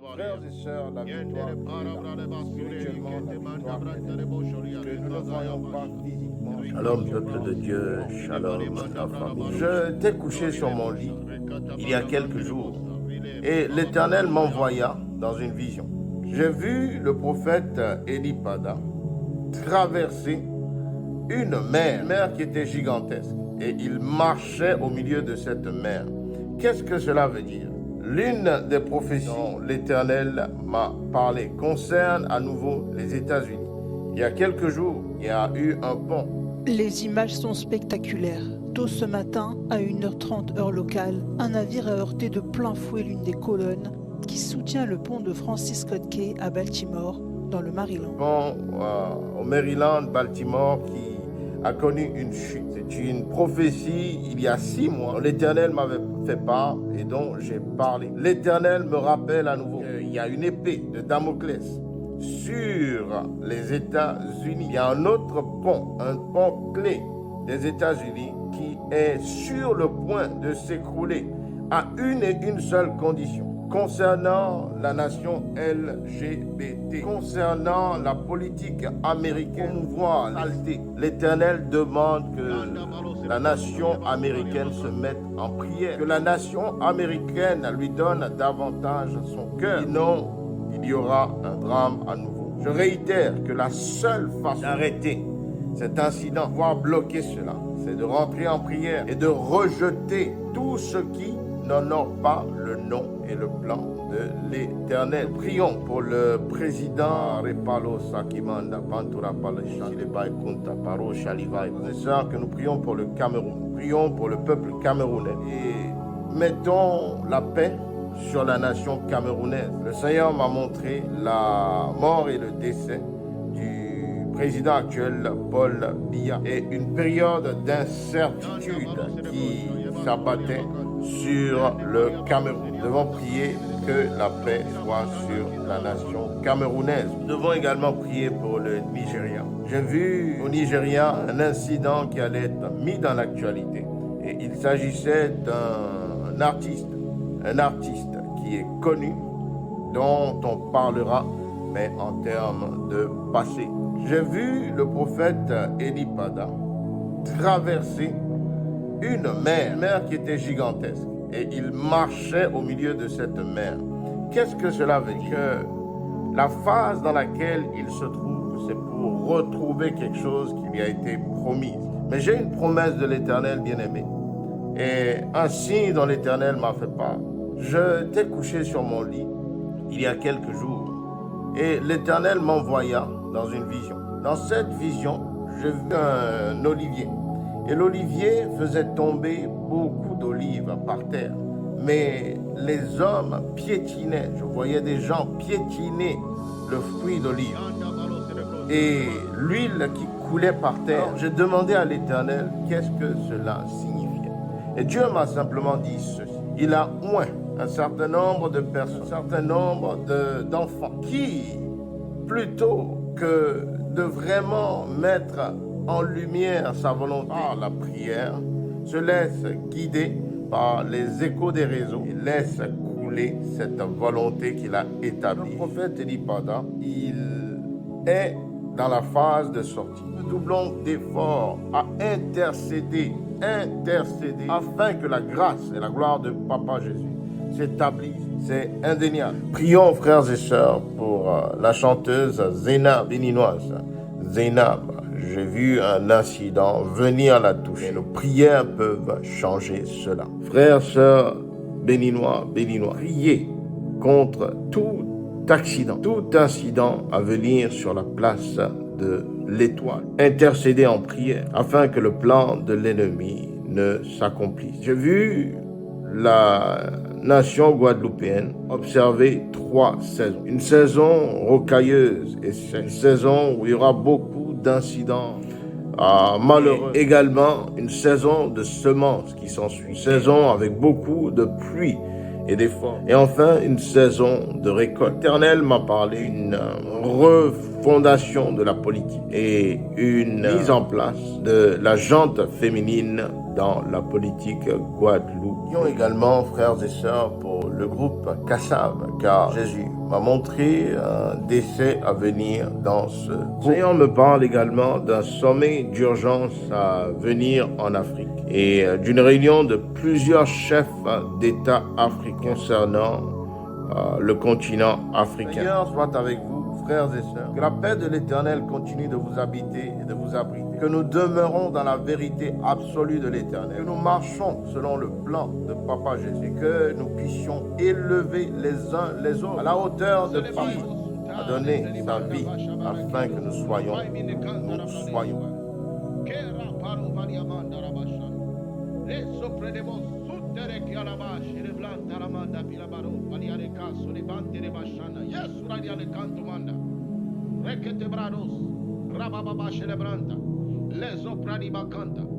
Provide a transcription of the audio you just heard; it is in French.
Frères et sœurs, la victoire est là. Spirituellement, la victoire est là. Que nous ne voyons pas physiquement. Shalom, peuple de Dieu, shalom, la famille. Je t'ai couché sur mon lit il y a quelques jours et l'Éternel m'envoya dans une vision. J'ai vu le prophète Elipada traverser une mer qui était gigantesque et il marchait au milieu de cette mer. Qu'est-ce que cela veut dire? L'une des prophéties dont l'Éternel m'a parlé concerne à nouveau les États-Unis. Il y a quelques jours, il y a eu un pont. Les images sont spectaculaires. Tôt ce matin, à 1h30 heure locale, un navire a heurté de plein fouet l'une des colonnes qui soutient le pont de Francis Scott Key à Baltimore, dans le Maryland. Pont au Maryland, Baltimore, qui a connu une chute. C'est une prophétie il y a 6 mois. L'Éternel m'avait fait part et dont j'ai parlé. L'Éternel me rappelle à nouveau qu'il y a une épée de Damoclès sur les États-Unis. Il y a un autre pont, un pont clé des États-Unis qui est sur le point de s'écrouler à une et une seule condition. Concernant la nation LGBT, concernant la politique américaine, promouvoir l'alté, l'Éternel demande que la nation américaine se mette en prière, que la nation américaine lui donne davantage son cœur, sinon il y aura un drame à nouveau. Je réitère que la seule façon d'arrêter cet incident, voire bloquer cela, c'est de rentrer en prière et de rejeter tout ce qui n'honore pas le nom et le plan de l'Éternel. Prions pour le président Repalo Sakimanda Pantura Palesha, que nous prions pour le Cameroun. Prions pour le peuple camerounais et mettons la paix sur la nation camerounaise. Le Seigneur m'a montré la mort et le décès du président actuel Paul Biya et une période d'incertitude qui s'abattait sur le Cameroun. Nous devons prier que la paix soit sur la nation camerounaise. Nous devons également prier pour le Nigeria. J'ai vu au Nigeria un incident qui allait être mis dans l'actualité. Et il s'agissait d'un artiste, qui est connu, dont on parlera, mais en termes de passé. J'ai vu le prophète Elipada traverser une mer qui était gigantesque et il marchait au milieu de cette mer. Qu'est-ce que cela veut dire? Que la phase dans laquelle il se trouve, c'est pour retrouver quelque chose qui lui a été promise. Mais j'ai une promesse de l'Éternel bien-aimé et un signe dont l'Éternel m'a fait part. Je t'ai couché sur mon lit il y a quelques jours et l'Éternel m'envoya dans une vision. Dans cette vision, j'ai vu un olivier. Et l'olivier faisait tomber beaucoup d'olives par terre. Mais les hommes piétinaient. Je voyais des gens piétiner le fruit d'olive. Et l'huile qui coulait par terre. Alors, j'ai demandé à l'Éternel qu'est-ce que cela signifiait. Et Dieu m'a simplement dit ceci. Il a oint un certain nombre de personnes, un certain nombre d'enfants qui, plutôt que de vraiment mettre en lumière sa volonté par la prière, se laisse guider par les échos des réseaux et laisse couler cette volonté qu'il a établie. Le prophète Elipada, il est dans la phase de sortie. Nous doublons d'efforts à intercéder afin que la grâce et la gloire de Papa Jésus s'établissent. C'est indéniable. Prions, frères et sœurs, pour la chanteuse Zainab béninoise. Zainab, j'ai vu un incident venir la toucher. Nos prières peuvent changer cela. Frères, sœurs, béninois, priez contre tout incident à venir sur la place de l'étoile. Intercédez en prière afin que le plan de l'ennemi ne s'accomplisse. J'ai vu la nation guadeloupéenne observer 3 saisons. Une saison rocailleuse et une saison où il y aura beaucoup d'incidents malheureux. Et également une saison de semences qui s'ensuit. Une saison avec beaucoup de pluie et d'efforts. Et enfin, une saison de récolte. L'Éternel m'a parlé d'une refondation de la politique et une mise en place de la gente féminine dans la politique Guadeloupe. Prions également, frères et sœurs, pour le groupe Kassav, car Jésus m'a montré un décès à venir dans ce groupe. Le Seigneur me parle également d'un sommet d'urgence à venir en Afrique et d'une réunion de plusieurs chefs d'État africains concernant le continent africain. Le Seigneur soit avec vous, frères et sœurs. Que la paix de l'Éternel continue de vous habiter et de vous abriter. Que nous demeurons dans la vérité absolue de l'Éternel. Que nous marchons selon le plan de Papa Jésus. Que nous puissions élever les uns les autres à la hauteur de Papa a donné sa vie afin que nous soyons. Rekete brados, rababa celebranta, les oprani bacanta.